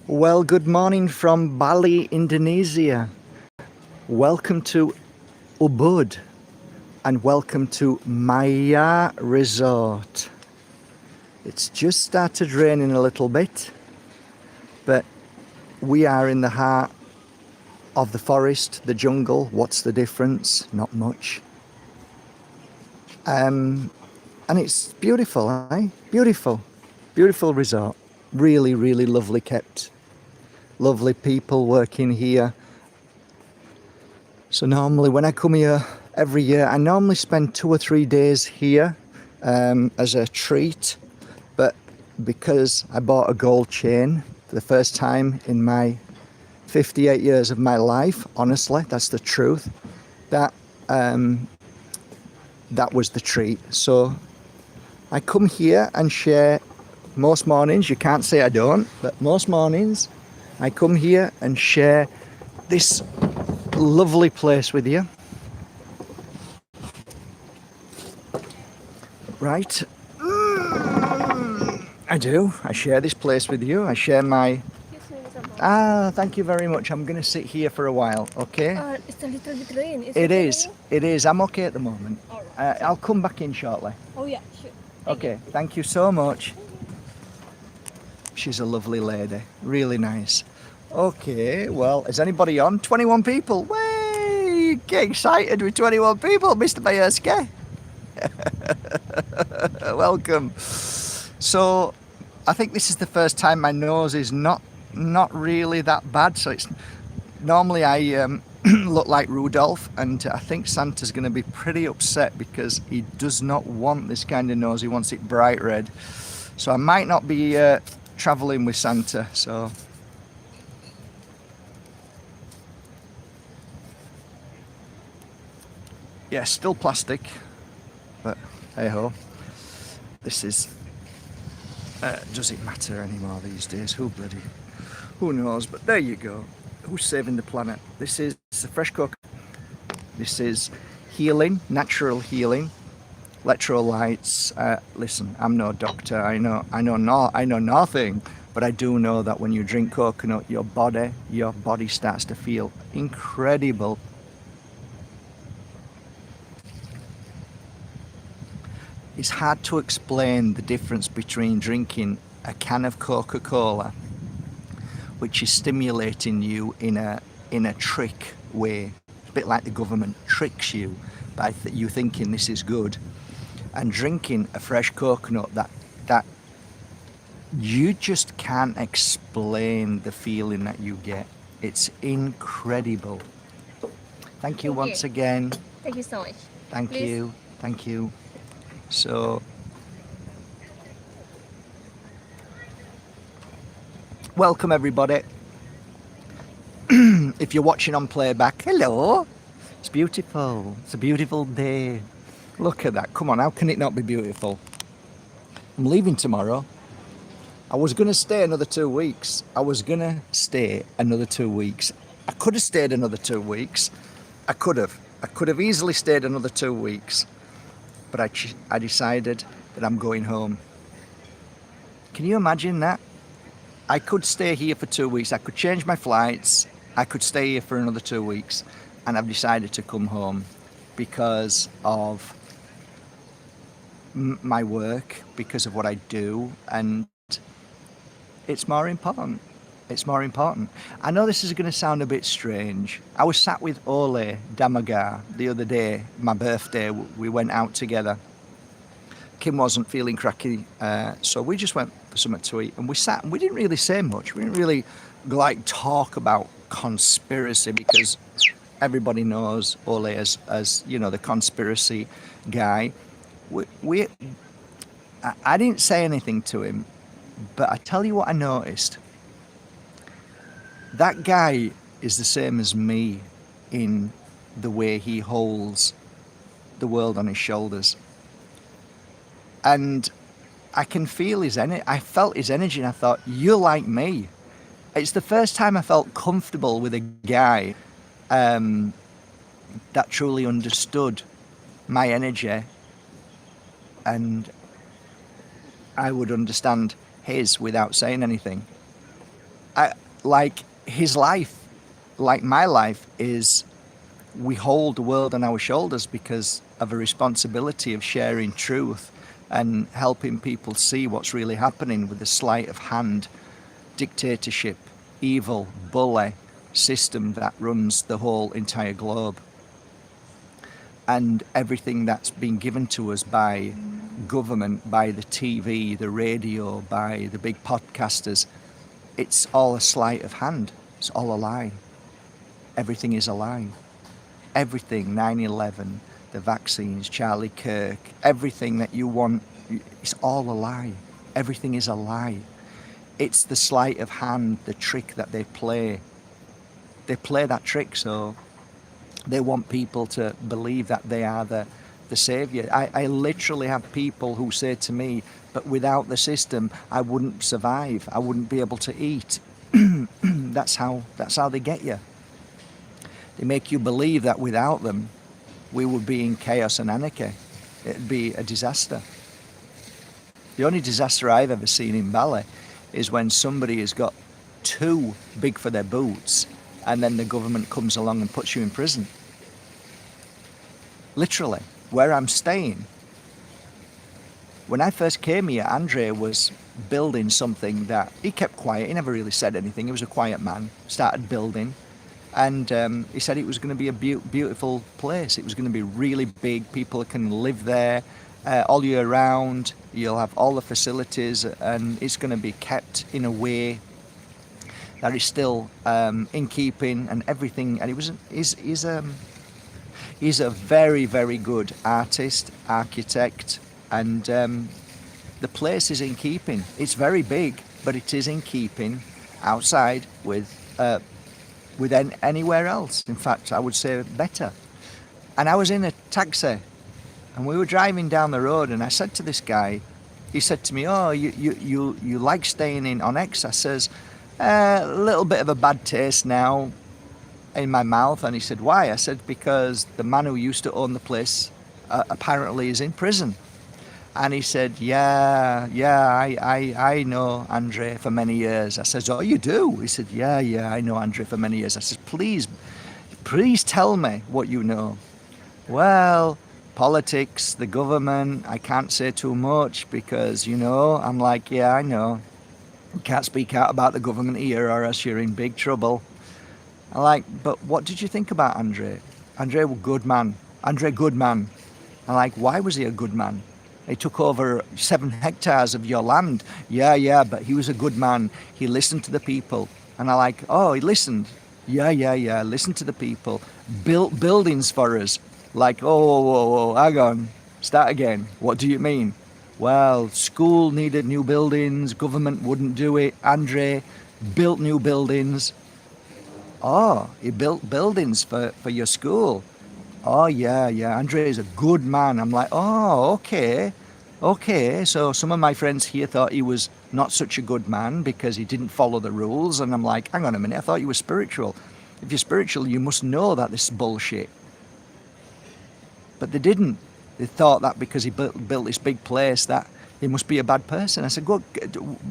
Well, good morning from Bali, Indonesia. Welcome to Ubud and welcome to Maya Resort. It's just started raining a little bit, but we are in the heart of the forest, the jungle. What's the difference? Not much. And it's beautiful, eh? Beautiful. Beautiful resort. Really, really lovely kept. Lovely people working here. So normally when I come here every year, I normally spend 2 or 3 days here as a treat. But because I bought a gold chain for the first time in my 58 years of my life, honestly, that's the truth, that was the treat. So I come here and share most mornings. You can't say I don't, but most mornings I come here and share this lovely place with you. Right. I do. I share this place with you. I share my... thank you very much. I'm going to sit here for a while, okay? It's a little bit rain. It is. It is. I'm okay at the moment. I'll come back in shortly. Oh yeah, sure. Okay. Thank you so much. She's a lovely lady. Really nice. Okay. Well, is anybody on? 21 people. Way! Get excited with 21 people, Mr. Bajerski. Welcome. So I think this is the first time my nose is not really that bad. So it's normally I look like Rudolph, and I think Santa's going to be pretty upset because he does not want this kind of nose. He wants it bright red. So I might not be traveling with Santa. So yeah, still plastic, but hey ho. This is does it matter anymore these days? Who knows? But there you go. Who's saving the planet? This is a fresh coconut. This is healing, natural healing, electrolytes. Listen, I'm no doctor. I know nothing, but I do know that when you drink coconut, your body starts to feel incredible. It's hard to explain the difference between drinking a can of Coca-Cola, which is stimulating you in a trick way, a bit like the government tricks you by you thinking this is good, and drinking a fresh coconut that you just can't explain the feeling that you get. It's incredible. Thank you once again. Thank you so much. Thank you. So welcome everybody. If you're watching on playback, hello. It's beautiful. It's a beautiful day. Look at that. Come on, how can it not be beautiful? I'm leaving tomorrow. I was going to stay another 2 weeks. I could have stayed another 2 weeks. I could have easily stayed another 2 weeks. But I decided that I'm going home. Can you imagine that? I could stay here for 2 weeks. I could change my flights. I could stay here for another 2 weeks. And I've decided to come home because of my work, because of what I do. And it's more important. It's more important. I know this is going to sound a bit strange. I was sat with Ole Damagar the other day, my birthday. We went out together. Kim wasn't feeling cracky, so we just went for something to eat. And we sat and we didn't really say much. We didn't really talk about conspiracy because everybody knows Ole as you know, the conspiracy guy. I didn't say anything to him, but I tell you what I noticed. That guy is the same as me in the way he holds the world on his shoulders. And I can feel his energy. I felt his energy and I thought, you're like me. It's the first time I felt comfortable with a guy that truly understood my energy, and I would understand his without saying anything. like his life, like my life, is we hold the world on our shoulders because of a responsibility of sharing truth and helping people see what's really happening with the sleight of hand dictatorship, evil, bully system that runs the whole entire globe. And everything that's been given to us by government, by the TV, the radio, by the big podcasters, it's all a sleight of hand. It's all a lie. Everything is a lie. Everything, 9/11, the vaccines, Charlie Kirk, everything that you want, it's all a lie. Everything is a lie. It's the sleight of hand, the trick that they play. They play that trick, so they want people to believe that they are the savior. I literally have people who say to me, but without the system, I wouldn't survive. I wouldn't be able to eat. That's how they get you. They make you believe that without them, we would be in chaos and anarchy. It'd be a disaster. The only disaster I've ever seen in Bali is when somebody has got too big for their boots and then the government comes along and puts you in prison. Literally, where I'm staying. When I first came here, Andre was building something that he kept quiet. He never really said anything. He was a quiet man. Started building. And he said it was going to be a beautiful place. It was going to be really big. People can live there all year round. You'll have all the facilities, and it's going to be kept in a way that is still in keeping and everything. And he's a very, very good artist, architect, and the place is in keeping. It's very big, but it is in keeping outside with anywhere else. In fact, I would say better. And I was in a taxi and we were driving down the road, and I said to this guy, he said to me, oh, you like staying in Onyx? I says, a little bit of a bad taste now in my mouth. And he said, why? I said, because the man who used to own the place apparently is in prison. And he said, yeah, I know Andre for many years. I said, oh, you do? He said, yeah, I know Andre for many years. I said, please tell me what you know. Well, politics, the government, I can't say too much because, I'm like, yeah, I know. You can't speak out about the government here or else you're in big trouble. I'm like, but what did you think about Andre? Andre was a good man. Andre, good man. I'm like, why was he a good man? He took over 7 hectares of your land. Yeah, but he was a good man. He listened to the people. And I like, oh, he listened. Yeah, listened to the people. Built buildings for us. Like, oh, hang on. Start again. What do you mean? Well, school needed new buildings. Government wouldn't do it. Andre built new buildings. Oh, he built buildings for your school. Oh, yeah, Andre is a good man. I'm like, oh, okay. So some of my friends here thought he was not such a good man because he didn't follow the rules. And I'm like, hang on a minute, I thought you were spiritual. If you're spiritual, you must know that this is bullshit. But they didn't. They thought that because he built this big place that he must be a bad person. I said, good,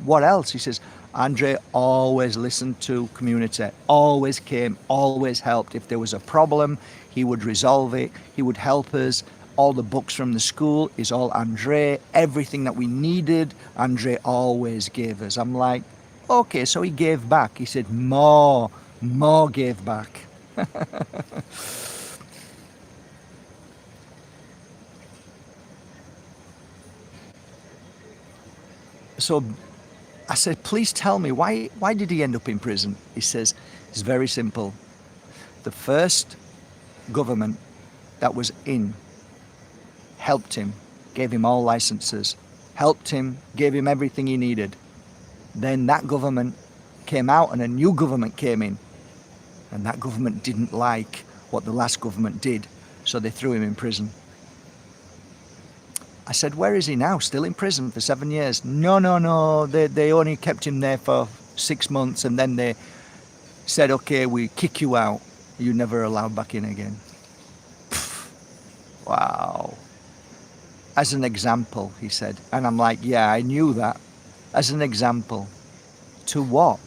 what else? He says, Andre always listened to community, always came, always helped. If there was a problem, he would resolve it. He would help us. All the books from the school is all Andre. Everything that we needed, Andre always gave us. I'm like, okay, so he gave back. He said, more gave back. So I said, please tell me, why did he end up in prison? He says, it's very simple. The first government that was in helped him, gave him all licenses, helped him, gave him everything he needed. Then that government came out and a new government came in. And that government didn't like what the last government did, so they threw him in prison. I said, where is he now? Still in prison for 7 years? No. They only kept him there for 6 months and then they said, okay, we kick you out. You're never allowed back in again. Wow. As an example, he said. And I'm like, yeah, I knew that. As an example. To what?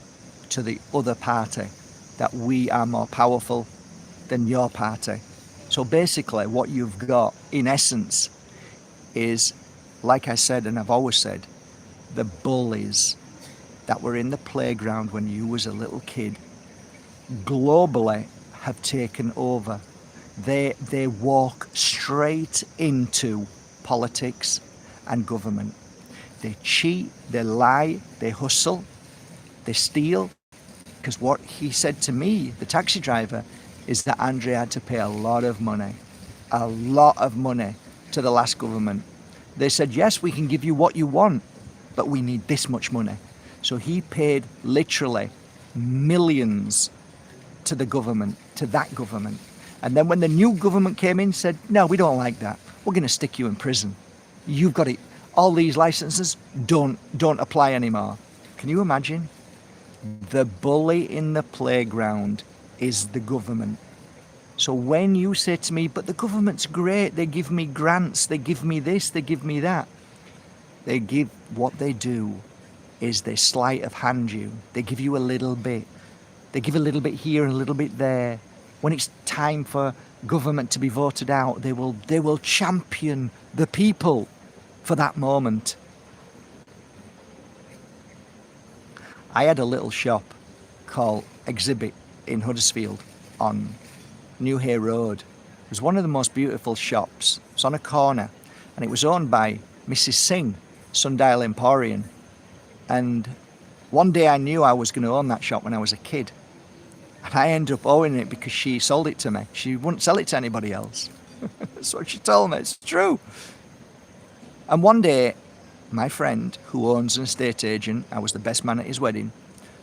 to the other party that we are more powerful than your party. So basically what you've got in essence is, like I said and I've always said, the bullies that were in the playground when you was a little kid globally have taken over. They walk straight into politics and government. They cheat, they lie, they hustle, they steal. Because what he said to me, the taxi driver, is that Andre had to pay a lot of money to the last government. They said, yes, we can give you what you want, but we need this much money. So he paid literally millions to the government, to that government. And then when the new government came in, said, no, we don't like that. We're going to stick you in prison. You've got it. All these licenses don't apply anymore. Can you imagine? The bully in the playground is the government. So when you say to me, but the government's great, they give me grants, they give me this, they give me that. What they do is they sleight of hand you. They give you a little bit. They give a little bit here and a little bit there. When it's time for government to be voted out, they will champion the people for that moment. I had a little shop called Exhibit in Huddersfield on New Hay Road. It was one of the most beautiful shops. It's on a corner and it was owned by Mrs. Singh, Sundial Emporium. And one day I knew I was going to own that shop when I was a kid. And I ended up owning it because she sold it to me. She wouldn't sell it to anybody else. That's what she told me. It's true. And one day, my friend, who owns an estate agent, I was the best man at his wedding,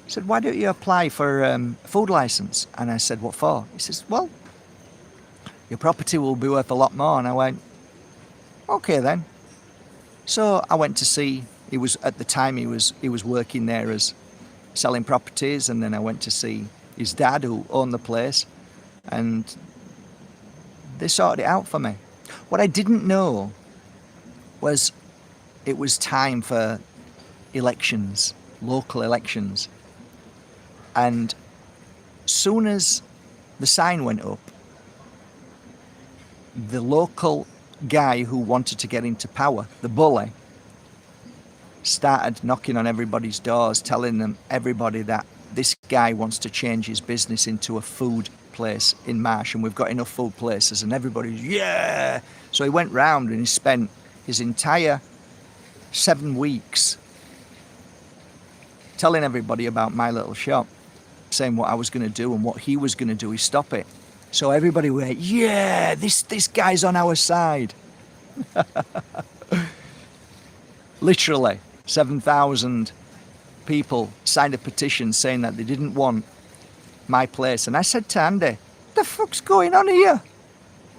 said, why don't you apply for a food license? And I said, what for? He says, well, your property will be worth a lot more. And I went, okay then. So I went to see, at the time he was working there as selling properties, and then I went to see his dad who owned the place, and they sorted it out for me. What I didn't know was it was time for elections, local elections. And soon as the sign went up, the local guy who wanted to get into power, the bully, started knocking on everybody's doors, telling everybody that this guy wants to change his business into a food place in Marsh, and we've got enough food places, and everybody's, yeah! So he went round and he spent his entire 7 weeks telling everybody about my little shop, saying what I was going to do and what he was going to do. He stop it. So everybody went, yeah, this guy's on our side. Literally, 7,000 people signed a petition saying that they didn't want my place. And I said to Andy, the fuck's going on here?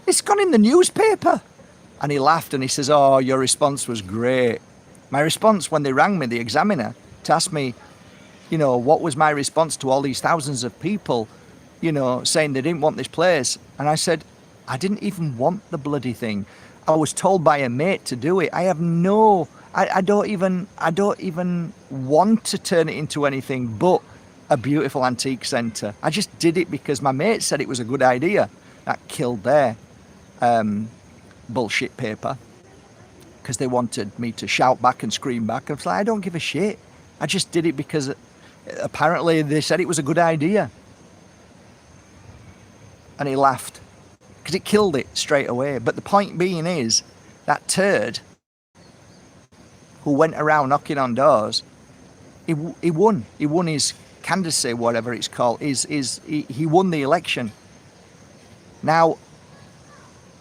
It's gone in the newspaper. And he laughed and he says, oh, your response was great. My response when they rang me, the examiner, to ask me, what was my response to all these thousands of people, saying they didn't want this place. And I said, I didn't even want the bloody thing. I was told by a mate to do it. I don't even want to turn it into anything but a beautiful antique centre. I just did it because my mate said it was a good idea. That killed their bullshit paper, because they wanted me to shout back and scream back. I was like, I don't give a shit. I just did it because apparently they said it was a good idea. And he laughed because it killed it straight away. But the point being is, that turd who went around knocking on doors, he won. He won his candidacy, whatever it's called. He won the election. Now,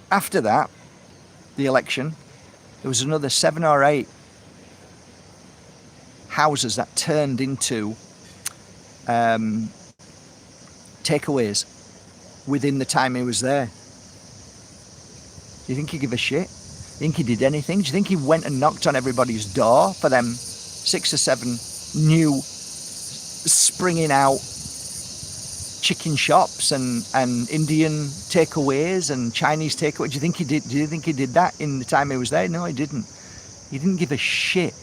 after that, the election, there was another 7 or 8 houses that turned into takeaways within the time he was there. Do you think he gave a shit? Do you think he did anything? Do you think he went and knocked on everybody's door for them 6 or 7 new springing out chicken shops and Indian takeaways and Chinese takeaways? Do you think he did? Do you think he did that in the time he was there? No, he didn't. He didn't give a shit.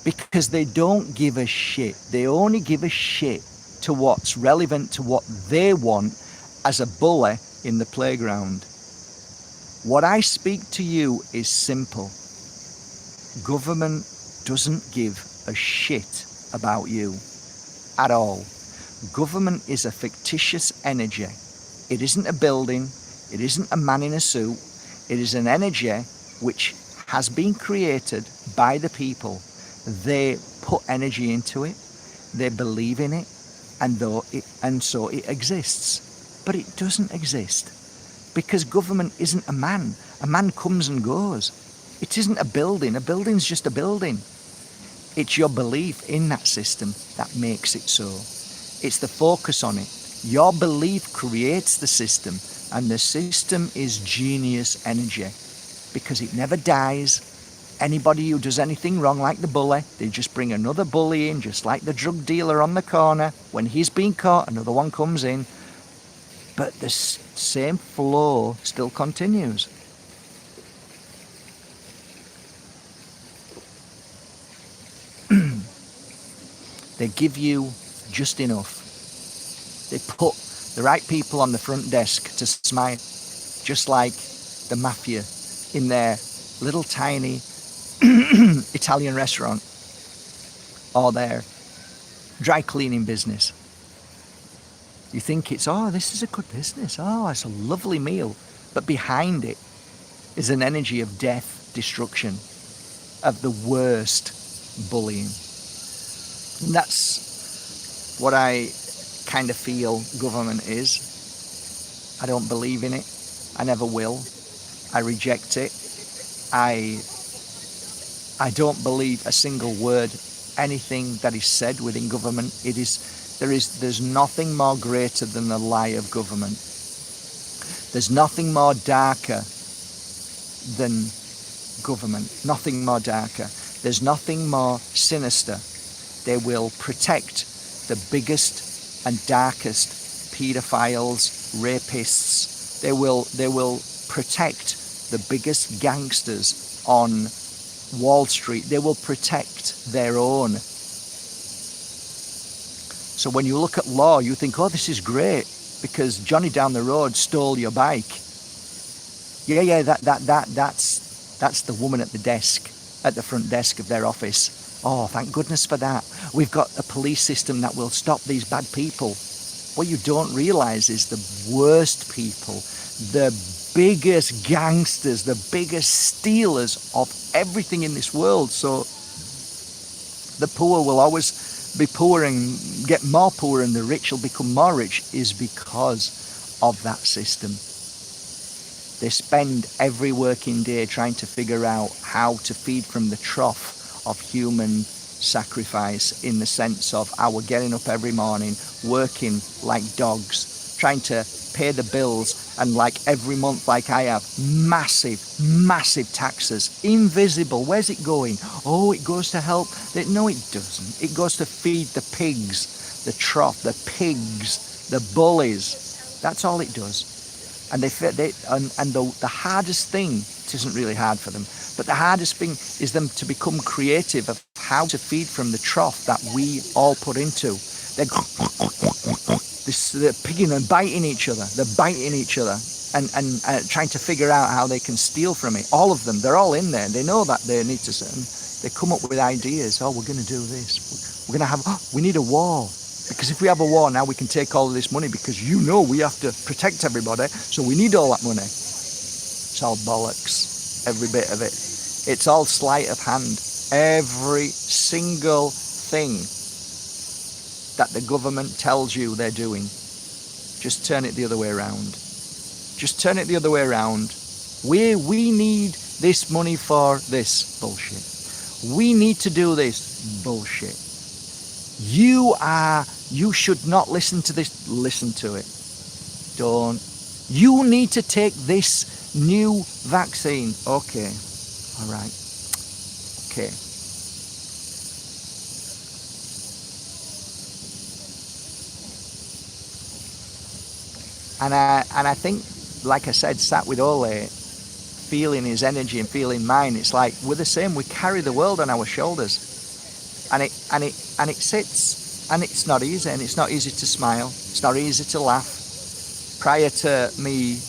because they don't give a shit. They only give a shit to what's relevant to what they want as a bully in the playground. What I speak to you is simple. Government doesn't give a shit about you at all. Government is a fictitious energy. It isn't a building. It isn't a man in a suit. It is an energy which has been created by the people. They put energy into it. They believe in it, and so it exists. But it doesn't exist because government isn't a man. A man comes and goes. It isn't a building. A building's just a building. It's your belief in that system that makes it so. It's the focus on it. Your belief creates the system, and the system is genius energy because it never dies. Anybody who does anything wrong, like the bully, they just bring another bully in, just like the drug dealer on the corner. When he's been caught, another one comes in. But the same flow still continues. They give you just enough. They put the right people on the front desk to smile, just like the mafia in their little tiny Italian restaurant or their dry cleaning business. You think it's, oh, this is a good business. Oh, it's a lovely meal. But behind it is an energy of death, destruction, of the worst bullying. And that's what I kind of feel government is. I don't believe in it. I never will. I reject it. I don't believe a single word, anything that is said within government. There's nothing more greater than the lie of government. There's nothing more darker than government. Nothing more darker. There's nothing more sinister. They will protect the biggest and darkest pedophiles, rapists. They will protect the biggest gangsters on Wall Street. They will protect their own. So when you look at law, you think, oh, this is great because Johnny down the road stole your bike. Yeah, that's the woman at the desk, at the front desk of their office. Oh, thank goodness for that. We've got a police system that will stop these bad people. What you don't realize is the worst people, the biggest gangsters, the biggest stealers of everything in this world. So the poor will always be poor and get more poor, and the rich will become more rich, is because of that system. They spend every working day trying to figure out how to feed from the trough of human sacrifice, in the sense of our getting up every morning, working like dogs, trying to pay the bills, and like every month, like I have, massive taxes, invisible. Where's it going? Oh, it goes to help. No, it doesn't. It goes to feed the pigs, the trough, the pigs, the bullies. That's all it does. And the hardest thing, it isn't really hard for them, but the hardest thing is them to become creative of how to feed from the trough that we all put into. They're picking and biting each other. They're biting each other and trying to figure out how they can steal from it. All of them, they're all in there. They know that they need to, they come up with ideas. Oh, we're going to do this. We're going to have, we need a war. Because if we have a war now, we can take all of this money, because we have to protect everybody. So we need all that money. It's all bollocks. Every bit of it. It's all sleight of hand. Every single thing that the government tells you they're doing, just turn it the other way around. Just turn it the other way around. We need this money for this bullshit. We need to do this bullshit. You should not listen to this. Listen to it. Don't. You need to take this new vaccine. Okay. All right. Okay. And I think, like I said, sat with Ole, feeling his energy and feeling mine, it's like we're the same. We carry the world on our shoulders. and it sits, and it's not easy, and it's not easy to smile. It's not easy to laugh. Prior to me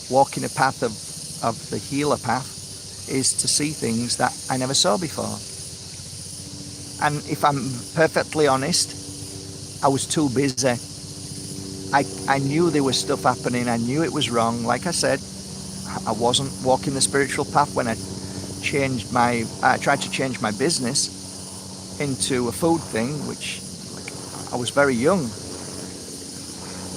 walking a path of the healer path, is to see things that I never saw before. And if I'm perfectly honest, I was too busy. I knew there was stuff happening. I knew it was wrong. Like I said, I wasn't walking the spiritual path when I tried to change my business into a food thing, which I was very young.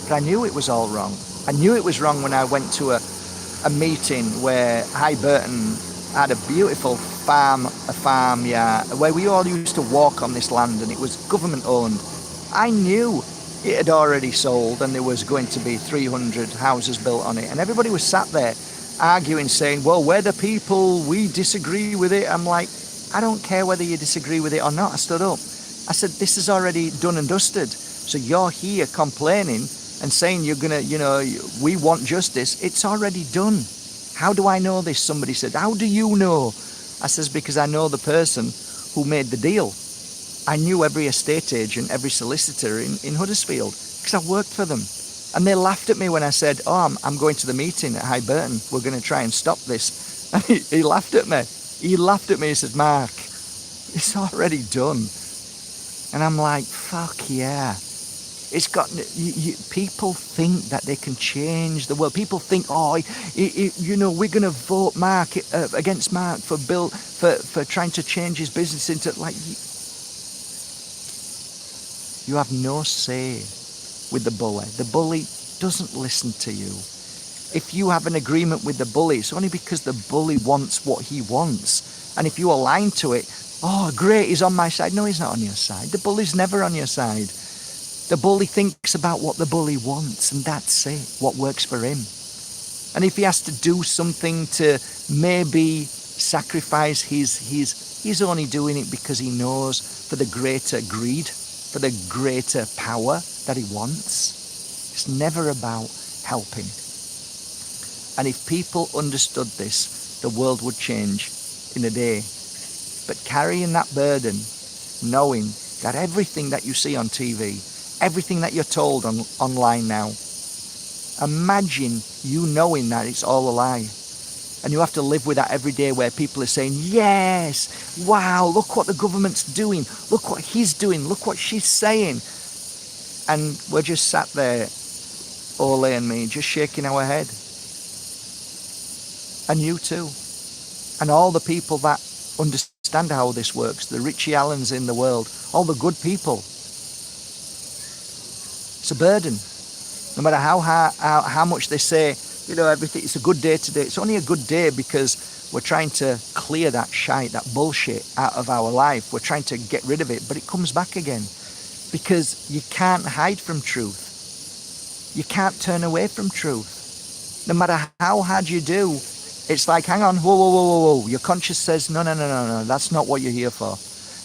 But I knew it was all wrong. I knew it was wrong when I went to a meeting where Highburton had a beautiful farm, where we all used to walk on this land, and it was government owned. I knew it had already sold and there was going to be 300 houses built on it, and everybody was sat there arguing, saying, well, we're the people, we disagree with it. I'm like, I don't care whether you disagree with it or not. I stood up. I said, this is already done and dusted. So you're here complaining and saying you're gonna, we want justice. It's already done. How do I know this? Somebody said, how do you know? I says, because I know the person who made the deal. I knew every estate agent, every solicitor in Huddersfield, because I worked for them. And they laughed at me when I said, oh, I'm going to the meeting at Highburton. We're going to try and stop this. And he laughed at me. He laughed at me. He said, Mark, it's already done. And I'm like, fuck yeah. It's got, people think that they can change the world. People think, we're going to vote Mark against Mark for trying to change his business into, like, you have no say with the bully. The bully doesn't listen to you. If you have an agreement with the bully, it's only because the bully wants what he wants. And if you align to it, oh, great, he's on my side. No, he's not on your side. The bully's never on your side. The bully thinks about what the bully wants, and that's it, what works for him. And if he has to do something to maybe sacrifice he's only doing it because he knows for the greater greed, for the greater power that he wants. It's never about helping. And if people understood this, the world would change in a day. But carrying that burden, knowing that everything that you see on TV, everything that you're told online now, imagine you knowing that it's all a lie. And you have to live with that every day, where people are saying, yes, wow, look what the government's doing. Look what he's doing. Look what she's saying. And we're just sat there, Ole and me, just shaking our head. And you too. And all the people that understand how this works, the Richie Allens in the world, all the good people. It's a burden. No matter how much they say, everything, it's a good day today. It's only a good day because we're trying to clear that shite, that bullshit out of our life. We're trying to get rid of it, but it comes back again. Because you can't hide from truth. You can't turn away from truth. No matter how hard you do, it's like, hang on, whoa. Your conscience says, no, that's not what you're here for.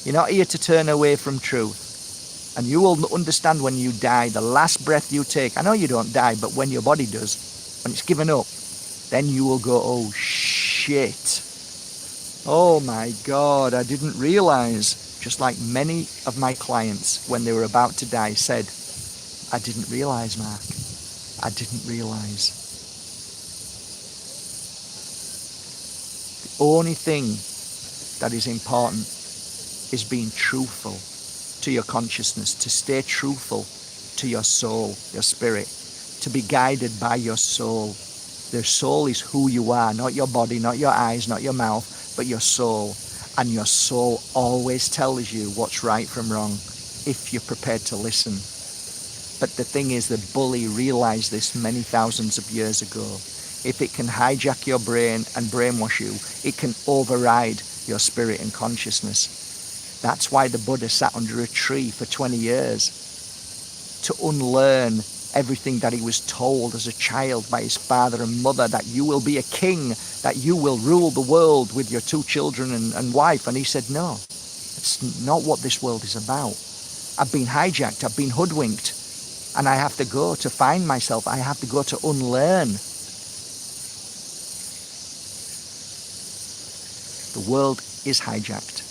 You're not here to turn away from truth. And you will understand when you die, the last breath you take. I know you don't die, but when your body does, when it's given up, then you will go, oh shit. Oh my God, I didn't realize. Just like many of my clients, when they were about to die, said, I didn't realize, Mark. I didn't realize. The only thing that is important is being truthful to your consciousness, to stay truthful to your soul, your spirit, to be guided by your soul. The soul is who you are, not your body, not your eyes, not your mouth, but your soul. And your soul always tells you what's right from wrong if you're prepared to listen. But the thing is, the bully realized this many thousands of years ago. If it can hijack your brain and brainwash you, it can override your spirit and consciousness. That's why the Buddha sat under a tree for 20 years, to unlearn everything that he was told as a child by his father and mother, that you will be a king, that you will rule the world with your 2 children and wife. And he said, no, it's not what this world is about. I've been hijacked, I've been hoodwinked, and I have to go to find myself. I have to go to unlearn. The world is hijacked.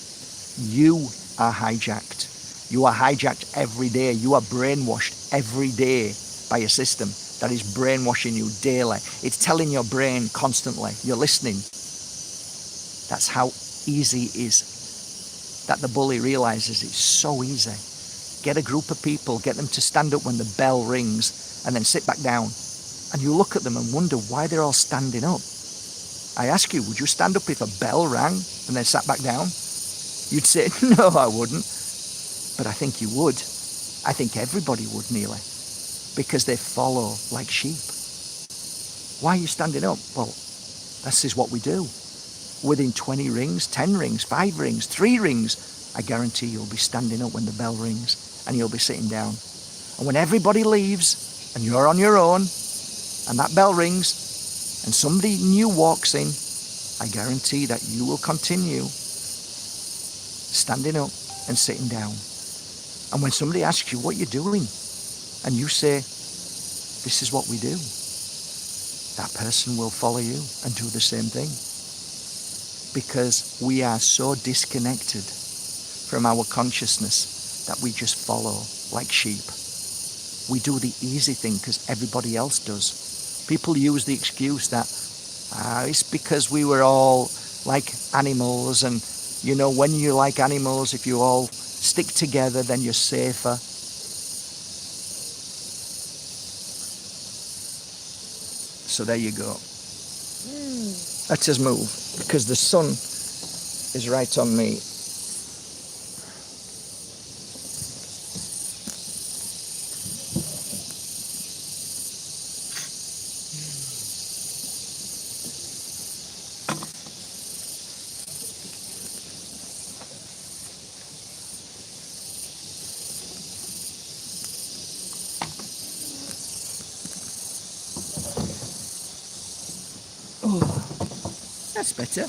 You are hijacked. You are hijacked every day. You are brainwashed every day by a system that is brainwashing you daily. It's telling your brain constantly, you're listening. That's how easy it is. That the bully realizes it's so easy. Get a group of people, get them to stand up when the bell rings, and then sit back down. And you look at them and wonder why they're all standing up. I ask you, would you stand up if a bell rang and then sat back down? You'd say, no, I wouldn't. But I think you would. I think everybody would, nearly. Because they follow like sheep. Why are you standing up? Well, this is what we do. Within 20 rings, 10 rings, 5 rings, 3 rings, I guarantee you'll be standing up when the bell rings and you'll be sitting down. And when everybody leaves and you're on your own and that bell rings and somebody new walks in, I guarantee that you will continue standing up and sitting down. And when somebody asks you what you're doing and you say, this is what we do, that person will follow you and do the same thing. Because we are so disconnected from our consciousness that we just follow like sheep. We do the easy thing because everybody else does. People use the excuse that it's because we were all like animals, and you know, when you're like animals, if you all stick together, then you're safer. So there you go. Let us move, because the sun is right on me. Oh, that's better.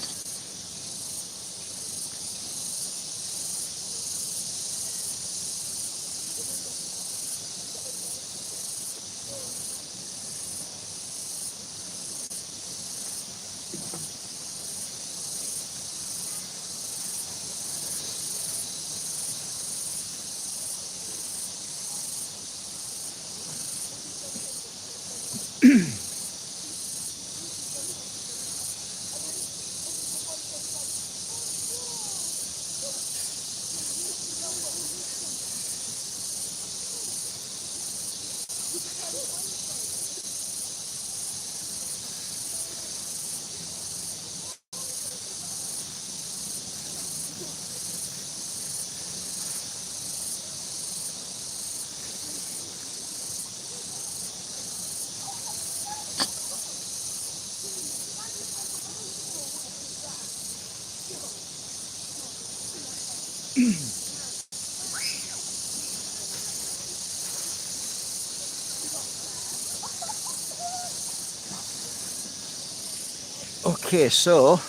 Okay, so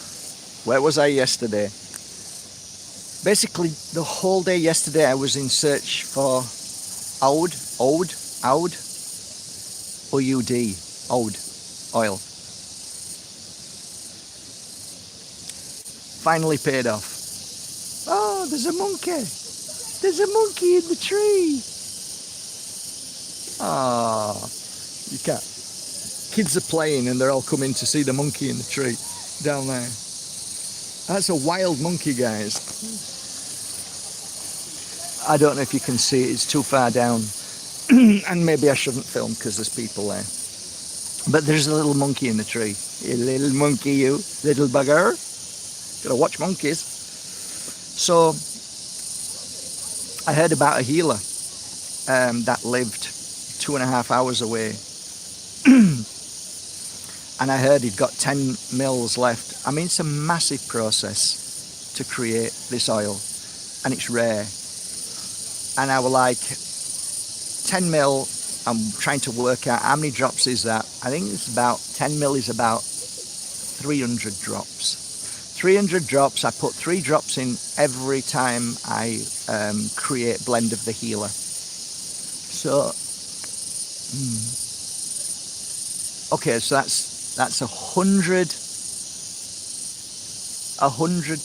where was I yesterday? Basically, the whole day yesterday I was in search for oud, O-U-D, oud, oil. Finally paid off. Oh, there's a monkey. There's a monkey in the tree. Oh, you can't. Kids are playing and they're all coming to see the monkey in the tree down there. That's a wild monkey, guys. I don't know if you can see it, it's too far down. And maybe I shouldn't film because there's people there. But there's a little monkey in the tree. You little monkey, you little bugger. Gotta watch monkeys. So I heard about a healer that lived 2.5 hours away. And I heard he'd got 10 mils left. I mean, it's a massive process to create this oil, and it's rare. And I was like, 10 mil, I'm trying to work out how many drops is that. I think it's about, 10 mil is about 300 drops. 300 drops, I put 3 drops in every time I create blend of the healer. So, okay, so that's 100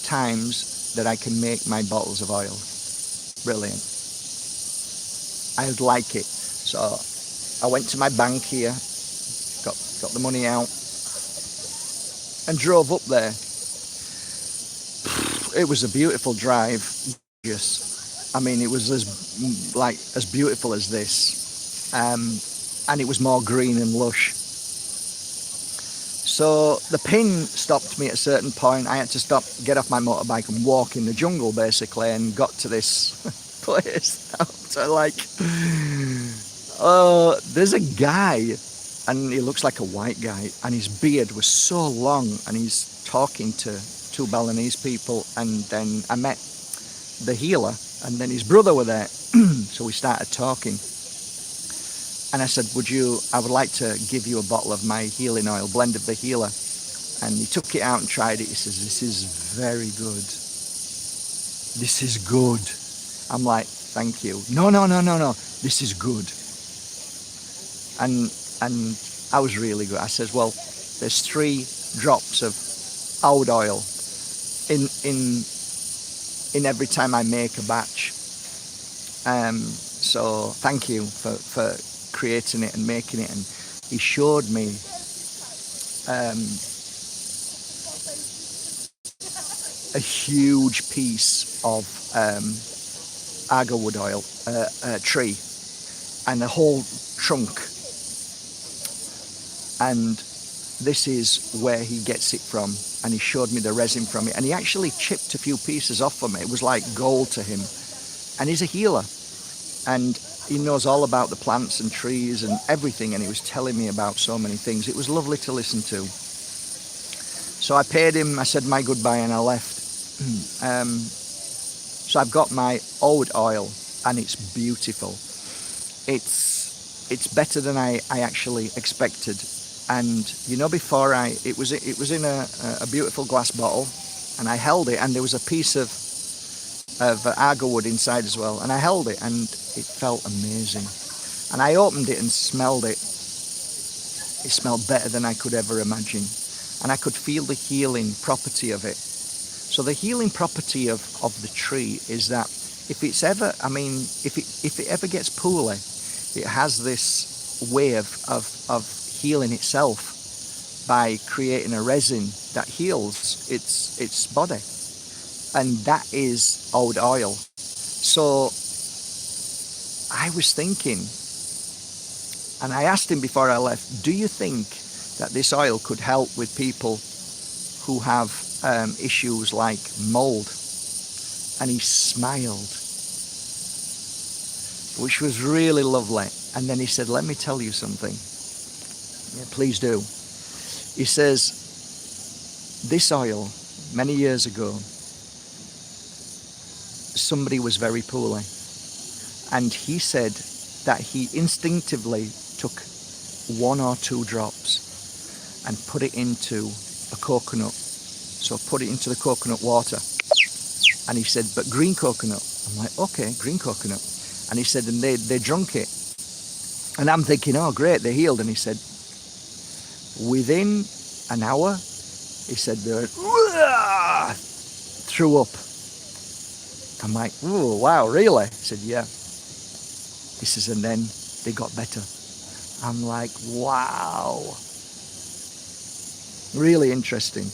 times that I can make my bottles of oil. Brilliant. I would like it. So I went to my bank here, got the money out, and drove up there. It was a beautiful drive. Gorgeous. I mean, it was as beautiful as this, and it was more green and lush. So the pin stopped me at a certain point. I had to stop, get off my motorbike and walk in the jungle basically, and got to this place. So like, oh, there's a guy, and he looks like a white guy, and his beard was so long, and he's talking to two Balinese people, and then I met the healer, and then his brother were there. So we started talking. And I said, I would like to give you a bottle of my healing oil, blend of the healer. And he took it out and tried it. He says, this is very good. This is good. I'm like, thank you. No. This is good. And I was really good. I says, well, there's 3 drops of oud oil in every time I make a batch. So thank you for creating it and making it. And he showed me a huge piece of agarwood oil tree, and a whole trunk, and this is where he gets it from. And he showed me the resin from it, and he actually chipped a few pieces off for me. It was like gold to him. And he's a healer, and he knows all about the plants and trees and everything, and he was telling me about so many things. It was lovely to listen to. So I paid him, I said my goodbye, and I left. So I've got my oud oil, and it's beautiful. It's better than I actually expected. And you know, before it was in a beautiful glass bottle, and I held it, and there was a piece of agarwood inside as well, and I held it, and it felt amazing. And I opened it and smelled it. It smelled better than I could ever imagine, and I could feel the healing property of it. So the healing property of the tree is that if it ever gets poorly, it has this way of healing itself by creating a resin that heals its body. And that is oud oil. So I was thinking, and I asked him before I left, do you think that this oil could help with people who have issues like mold? And he smiled, which was really lovely. And then he said, let me tell you something. Yeah, please do. He says, this oil, many years ago, somebody was very poorly, and he said that he instinctively took 1 or 2 drops and put it into a coconut. So put it into the coconut water, and he said, but green coconut. I'm like, okay, green coconut. And he said, and they drunk it, and I'm thinking, oh great, they're healed. And he said, within an hour, he said, they threw up. I'm like, oh, wow, really? He said, yeah. He says, and then they got better. I'm like, wow. Really interesting.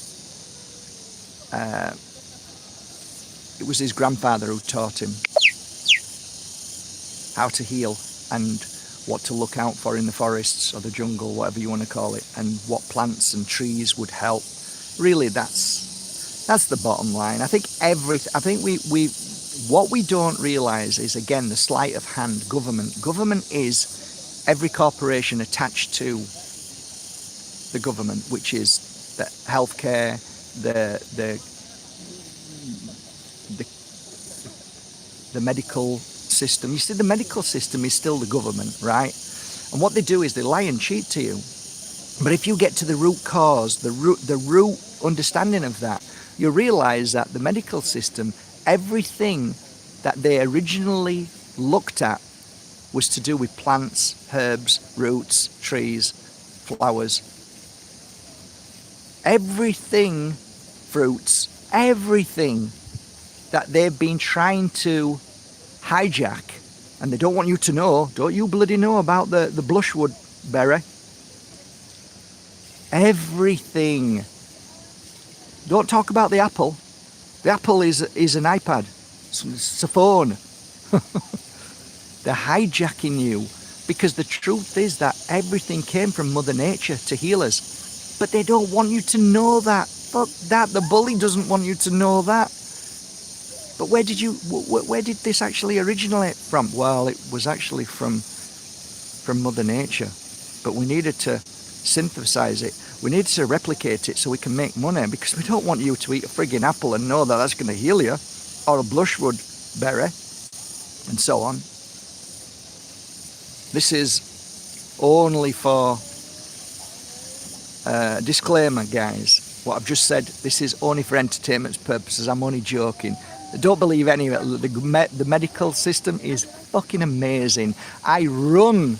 It was his grandfather who taught him how to heal and what to look out for in the forests or the jungle, whatever you want to call it, and what plants and trees would help. Really, that's the bottom line. I think what we don't realise is, again, the sleight of hand. Government is every corporation attached to the government, which is the healthcare, the medical system. You see, the medical system is still the government, right? And what they do is they lie and cheat to you. But if you get to the root cause, the root understanding of that, you realise that the medical system, everything that they originally looked at was to do with plants, herbs, roots, trees, flowers. Everything, fruits, everything that they've been trying to hijack, and they don't want you to know. Don't you bloody know about the blushwood berry? Everything. Don't talk about the apple. The apple is an iPad. It's a phone. They're hijacking you, because the truth is that everything came from Mother Nature to heal us. But they don't want you to know that. Fuck that. The bully doesn't want you to know that. But where did this actually originate from? Well, it was actually from Mother Nature. But we needed to synthesize it. We needed to replicate it so we can make money, because we don't want you to eat a frigging apple and know that that's going to heal you, or a blushwood berry, and so on. This is only for disclaimer, guys. What I've just said, this is only for entertainment purposes. I'm only joking. Don't believe any of it. The medical system is fucking amazing. I run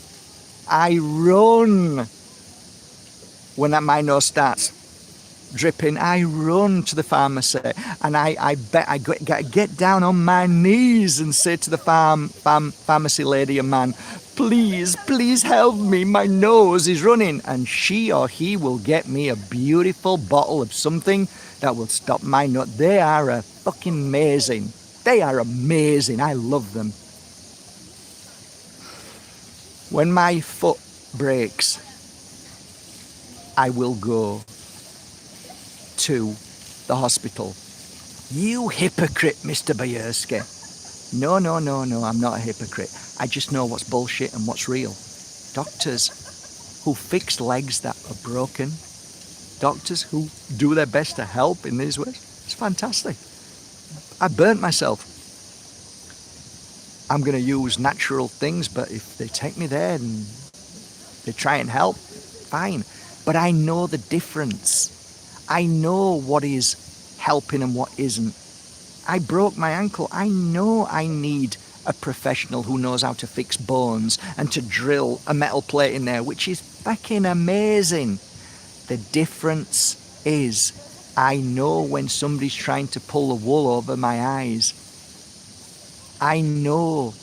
when my nose starts dripping. I run to the pharmacy, and I get down on my knees and say to the pharmacy lady and man, please help me, my nose is running. And she or he will get me a beautiful bottle of something that will stop my nose. They are fucking amazing. They are amazing. I love them. When my foot breaks, I will go to the hospital. You hypocrite, Mr. Bajerski. No, I'm not a hypocrite. I just know what's bullshit and what's real. Doctors who fix legs that are broken, doctors who do their best to help in these ways, it's fantastic. I burnt myself. I'm going to use natural things, but if they take me there and they try and help, fine. But I know the difference. I know what is helping and what isn't. I broke my ankle. I know I need a professional who knows how to fix bones and to drill a metal plate in there, which is fucking amazing. The difference is I know when somebody's trying to pull the wool over my eyes. I know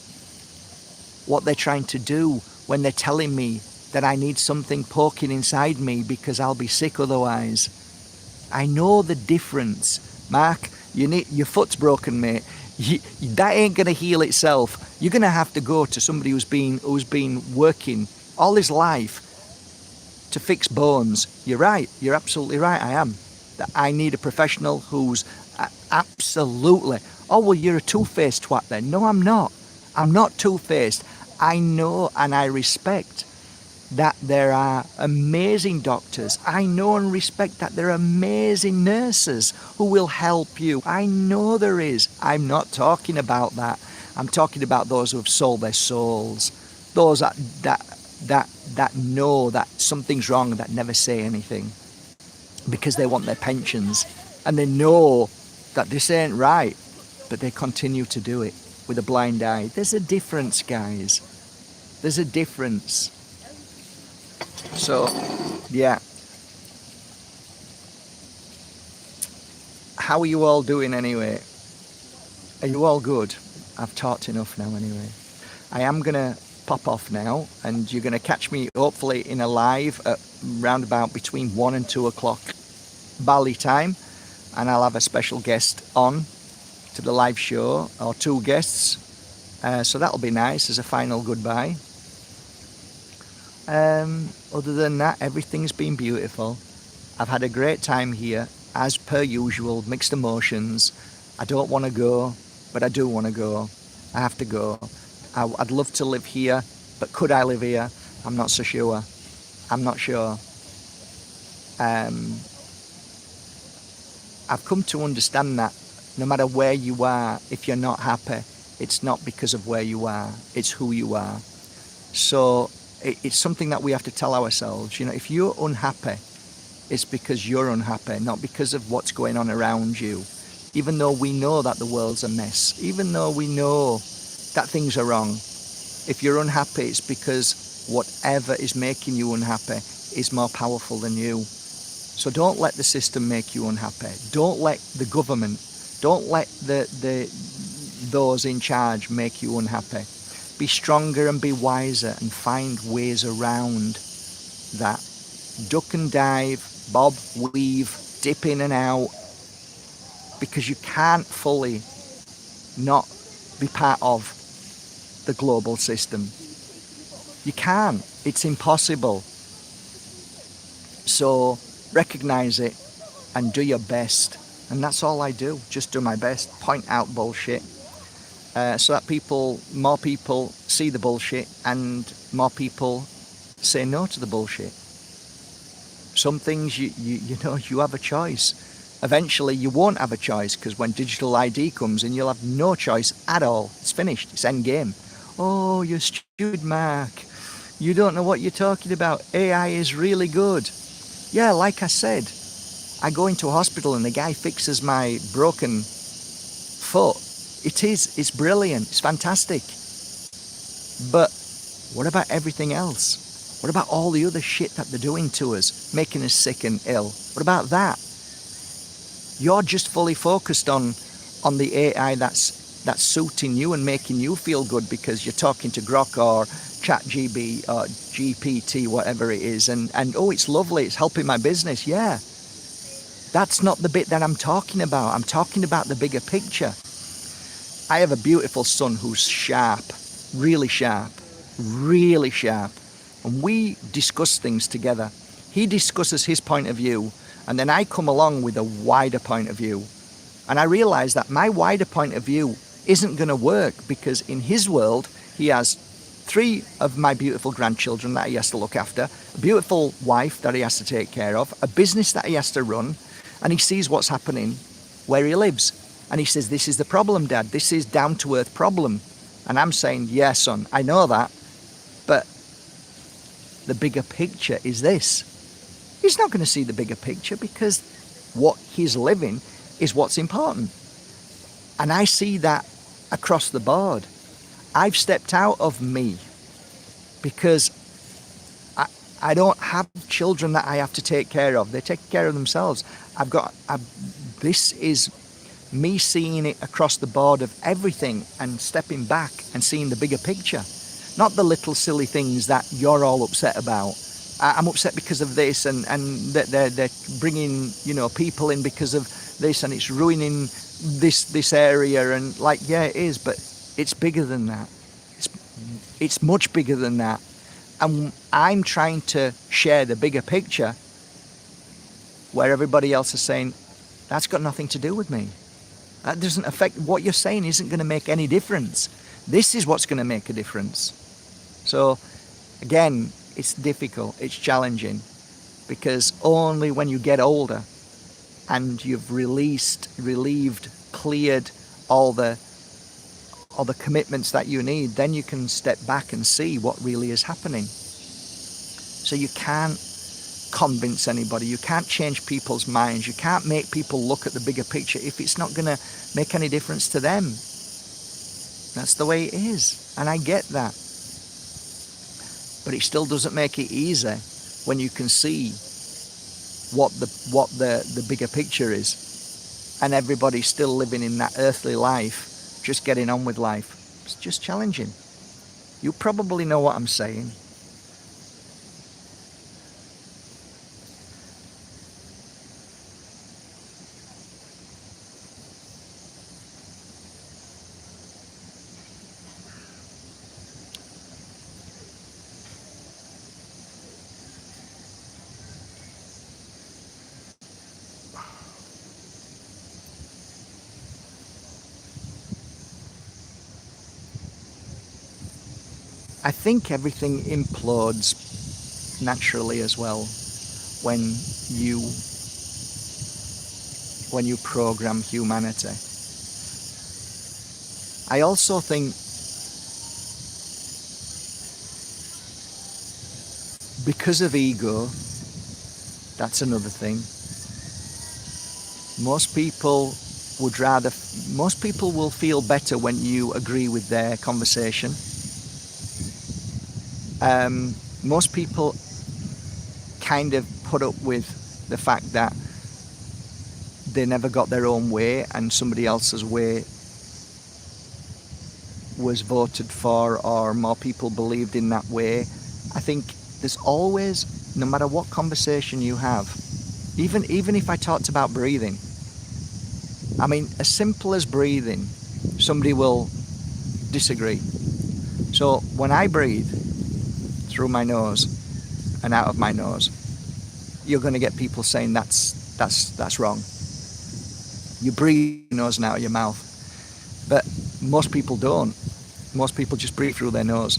what they're trying to do when they're telling me that I need something poking inside me because I'll be sick otherwise. I know the difference. Mark, your foot's broken, mate. That ain't going to heal itself. You're going to have to go to somebody who's been working all his life to fix bones. You're right. You're absolutely right. I am. I need a professional who's absolutely... Oh, well, you're a two-faced twat then. No, I'm not. I'm not two-faced. I know and I respect that there are amazing doctors. I know and respect that there are amazing nurses who will help you. I know there is. I'm not talking about that. I'm talking about those who have sold their souls. Those that know that something's wrong and that never say anything because they want their pensions. And they know that this ain't right, but they continue to do it with a blind eye. There's a difference, guys. There's a difference. So, yeah. How are you all doing anyway? Are you all good? I've talked enough now anyway. I am going to pop off now, and you're going to catch me hopefully in a live at round about between 1 and 2 o'clock Bali time, and I'll have a special guest on to the live show, or 2 guests. So that'll be nice as a final goodbye. Other than that, everything's been beautiful. I've had a great time here, as per usual, mixed emotions. I don't want to go, but I do want to go. I have to go. I'd love to live here, but could I live here? I'm not so sure. I'm not sure. I've come to understand that no matter where you are, if you're not happy, it's not because of where you are, it's who you are. So it's something that we have to tell ourselves. You know, if you're unhappy, it's because you're unhappy, not because of what's going on around you. Even though we know that the world's a mess, even though we know that things are wrong, if you're unhappy, it's because whatever is making you unhappy is more powerful than you. So don't let the system make you unhappy. Don't let the government, don't let those in charge make you unhappy. Be stronger and be wiser and find ways around that. Duck and dive, bob, weave, dip in and out, because you can't fully not be part of the global system. You can't. It's impossible. So recognize it and do your best. And that's all I do. Just do my best. Point out bullshit. So that more people see the bullshit and more people say no to the bullshit. Some things you know, you have a choice. Eventually you won't have a choice, because when digital ID comes in, you'll have no choice at all. It's finished. It's end game. Oh, you're stupid, Mark. You don't know what you're talking about. AI is really good. Yeah, like I said, I go into a hospital and the guy fixes my broken foot. It's brilliant. It's fantastic. But what about everything else? What about all the other shit that they're doing to us, making us sick and ill? What about that? You're just fully focused on the AI that's suiting you and making you feel good because you're talking to Grok or ChatGPT or GPT, whatever it is, and oh, it's lovely, it's helping my business. Yeah, that's not the bit that I'm talking about. I'm talking about the bigger picture. I have a beautiful son who's sharp, really sharp, really sharp, and we discuss things together. He discusses his point of view, and then I come along with a wider point of view. And I realise that my wider point of view isn't going to work, because in his world, he has 3 of my beautiful grandchildren that he has to look after, a beautiful wife that he has to take care of, a business that he has to run, and he sees what's happening where he lives. And he says, this is the problem, Dad. This is down-to-earth problem. And I'm saying, yeah, son, I know that. But the bigger picture is this. He's not going to see the bigger picture, because what he's living is what's important. And I see that across the board. I've stepped out of me because I don't have children that I have to take care of. They take care of themselves. This is me seeing it across the board of everything and stepping back and seeing the bigger picture. Not the little silly things that you're all upset about. I'm upset because of this, and they're bringing, you know, people in because of this, and it's ruining this area, and like, yeah, it is, but it's bigger than that. It's much bigger than that. And I'm trying to share the bigger picture where everybody else is saying, that's got nothing to do with me. That doesn't affect, what you're saying isn't going to make any difference. This is what's going to make a difference. So again, it's difficult, it's challenging, because only when you get older and you've relieved, cleared all the commitments that you need, then you can step back and see what really is happening. So you can't convince anybody, you can't change people's minds, you can't make people look at the bigger picture if it's not going to make any difference to them. That's the way it is, and I get that. But it still doesn't make it easy when you can see what the bigger picture is, and everybody's still living in that earthly life, just getting on with life. It's just challenging. You probably know what I'm saying. I think everything implodes naturally as well when you program humanity. I also think because of ego, that's another thing. Most people will feel better when you agree with their conversation. Most people kind of put up with the fact that they never got their own way and somebody else's way was voted for or more people believed in that way. I think there's always, no matter what conversation you have, even if I talked about breathing, I mean, as simple as breathing, somebody will disagree. So when I breathe through my nose and out of my nose, you're going to get people saying that's wrong. You breathe your nose and out of your mouth. But most people don't. Most people just breathe through their nose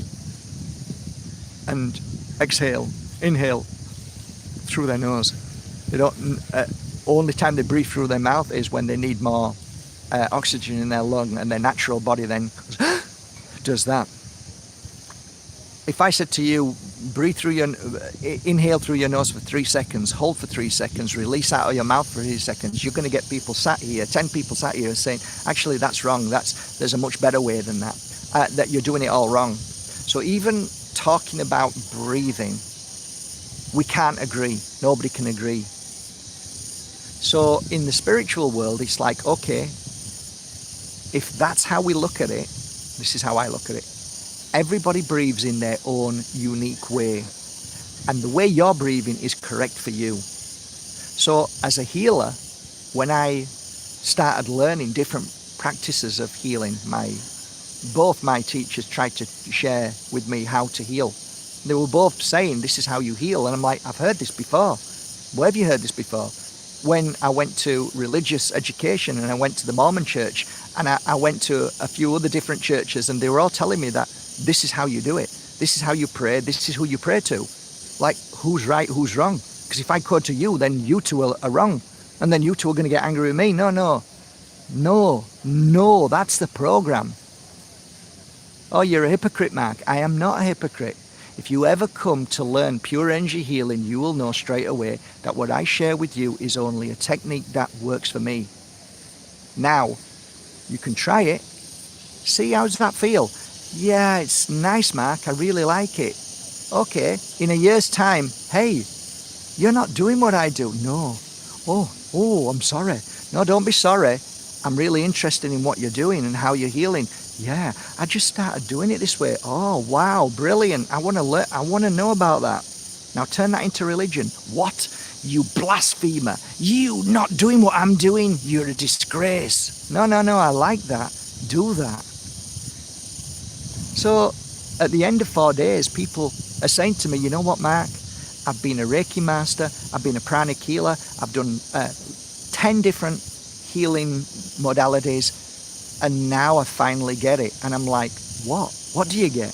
and exhale, inhale through their nose. They don't. Only time they breathe through their mouth is when they need more oxygen in their lung, and their natural body then does that. If I said to you, inhale through your nose for 3 seconds, hold for 3 seconds, release out of your mouth for 3 seconds, you're going to get people sat here, 10 people sat here saying, actually, that's wrong. There's a much better way than that. That you're doing it all wrong. So even talking about breathing, we can't agree. Nobody can agree. So in the spiritual world, it's like, okay, if that's how we look at it, this is how I look at it. Everybody breathes in their own unique way. And the way you're breathing is correct for you. So as a healer, when I started learning different practices of healing, both my teachers tried to share with me how to heal. They were both saying, this is how you heal. And I'm like, I've heard this before. Where have you heard this before? When I went to religious education and I went to the Mormon church and I went to a few other different churches, and they were all telling me that this is how you do it. This is how you pray. This is who you pray to. Like, who's right, who's wrong? Because if I go to you, then you two are wrong. And then you two are going to get angry with me. No, that's the program. Oh, you're a hypocrite, Mark. I am not a hypocrite. If you ever come to learn pure energy healing, you will know straight away that what I share with you is only a technique that works for me. Now, you can try it. See, how does that feel? Yeah, it's nice, Mark. I really like it. Okay, in a year's time, hey, you're not doing what I do. No. Oh, I'm sorry. No, don't be sorry. I'm really interested in what you're doing and how you're healing. Yeah, I just started doing it this way. Oh, wow, brilliant. I want to learn. I want to know about that. Now turn that into religion. What? You blasphemer. You not doing what I'm doing. You're a disgrace. No, I like that. Do that. So at the end of 4 days, people are saying to me, you know what, Mark? I've been a Reiki master. I've been a pranic healer. I've done 10 different healing modalities. And now I finally get it. And I'm like, what? What do you get?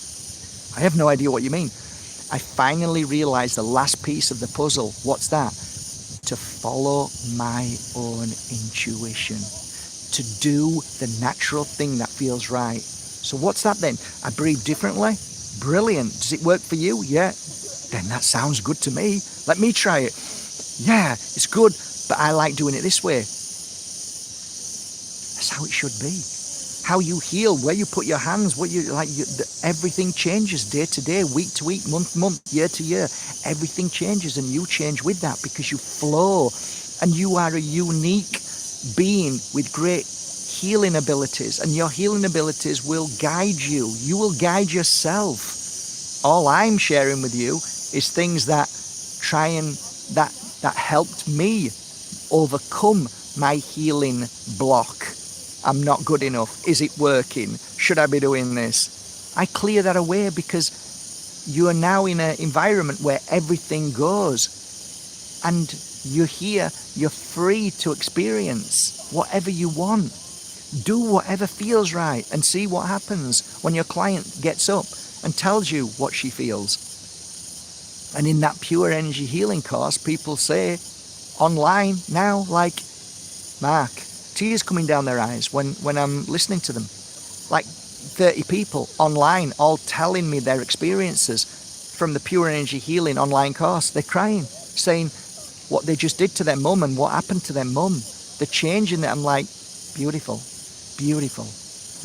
I have no idea what you mean. I finally realized the last piece of the puzzle. What's that? To follow my own intuition. To do the natural thing that feels right. So what's that then? I breathe differently? Brilliant. Does it work for you? Yeah. Then that sounds good to me. Let me try it. Yeah, it's good, but I like doing it this way. That's how it should be. How you heal, where you put your hands, everything changes day to day, week to week, month to month, year to year. Everything changes, and you change with that because you flow, and you are a unique being with great healing abilities, and your healing abilities will guide you. You will guide yourself. All I'm sharing with you is things that that helped me overcome my healing block. I'm not good enough. Is it working? Should I be doing this? I clear that away because you are now in an environment where everything goes. And you're here, you're free to experience whatever you want. Do whatever feels right and see what happens when your client gets up and tells you what she feels. And in that pure energy healing course, people say online now, like, Mark, tears coming down their eyes when I'm listening to them. Like 30 people online all telling me their experiences from the pure energy healing online course. They're crying, saying what they just did to their mum and what happened to their mum. The change in it. I'm like, beautiful, beautiful,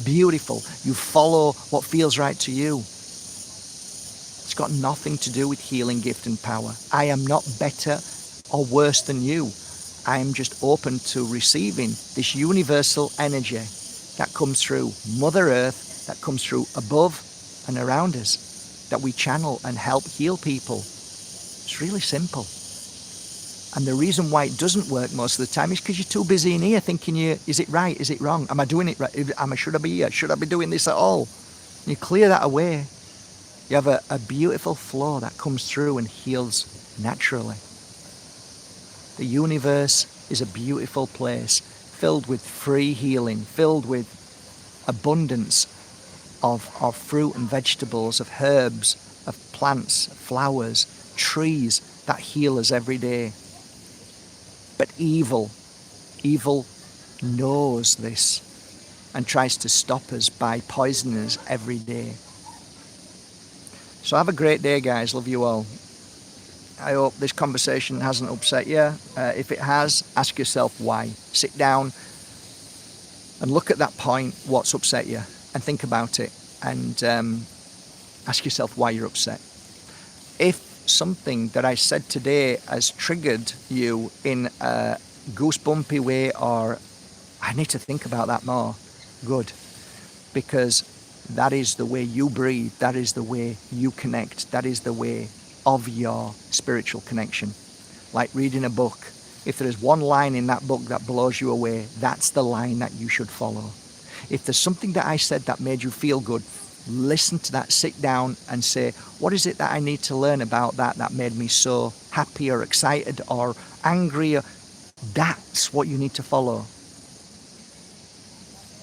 beautiful. You follow what feels right to you. It's got nothing to do with healing, gift and power. I am not better or worse than you. I am just open to receiving this universal energy that comes through Mother Earth that comes through above and around us that we channel and help heal people. It's really simple. And the reason why it doesn't work most of the time is because you're too busy in here thinking, is it right? Is it wrong? Am I doing it right? Should I be here? Should I be doing this at all? And you clear that away. You have a beautiful flow that comes through and heals naturally. The universe is a beautiful place, filled with free healing, filled with abundance of fruit and vegetables, of herbs, of plants, flowers, trees that heal us every day. But evil knows this and tries to stop us by poisoning us every day. So have a great day, guys. Love you all. I hope this conversation hasn't upset you. If it has, ask yourself why. Sit down and look at that point, what's upset you, and think about it, and ask yourself why you're upset. If something that I said today has triggered you in a goosebumpy way, or I need to think about that more, good, because that is the way you breathe, that is the way you connect, that is the way of your spiritual connection. Like reading a book, if there is one line in that book that blows you away, that's the line that you should follow. If there's something that I said that made you feel good, listen to that, sit down and say, what is it that I need to learn about that made me so happy or excited or angry? That's what you need to follow.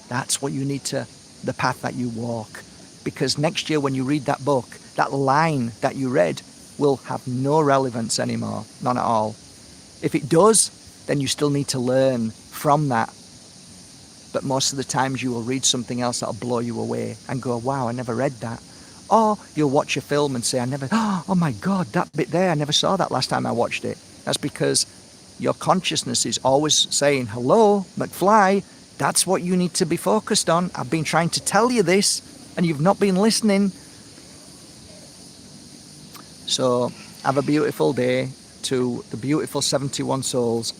That's what you need to, the path that you walk. Because next year when you read that book, that line that you read will have no relevance anymore, none at all. If it does, then you still need to learn from that. But most of the times you will read something else that'll blow you away and go, wow, I never read that. Or you'll watch a film and say, oh my God, that bit there, I never saw that last time I watched it. That's because your consciousness is always saying, hello, McFly, that's what you need to be focused on. I've been trying to tell you this and you've not been listening. So have a beautiful day to the beautiful 71 souls.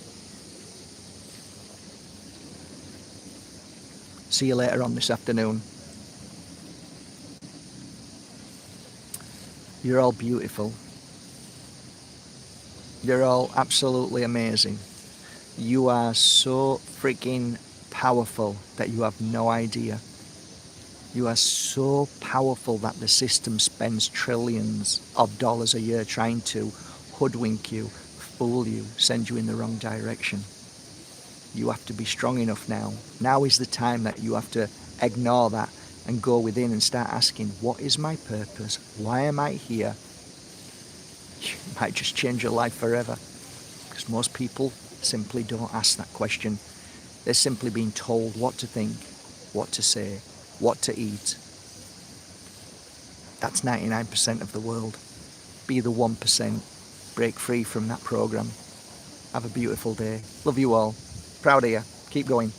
See you later on this afternoon. You're all beautiful. You're all absolutely amazing. You are so freaking powerful that you have no idea. You are so powerful that the system spends trillions of dollars a year trying to hoodwink you, fool you, send you in the wrong direction. You have to be strong enough now. Now is the time that you have to ignore that and go within and start asking, what is my purpose? Why am I here? You might just change your life forever. Because most people simply don't ask that question. They're simply being told what to think, what to say, what to eat. That's 99% of the world. Be the 1%. Break free from that program. Have a beautiful day. Love you all. Proud of you. Keep going.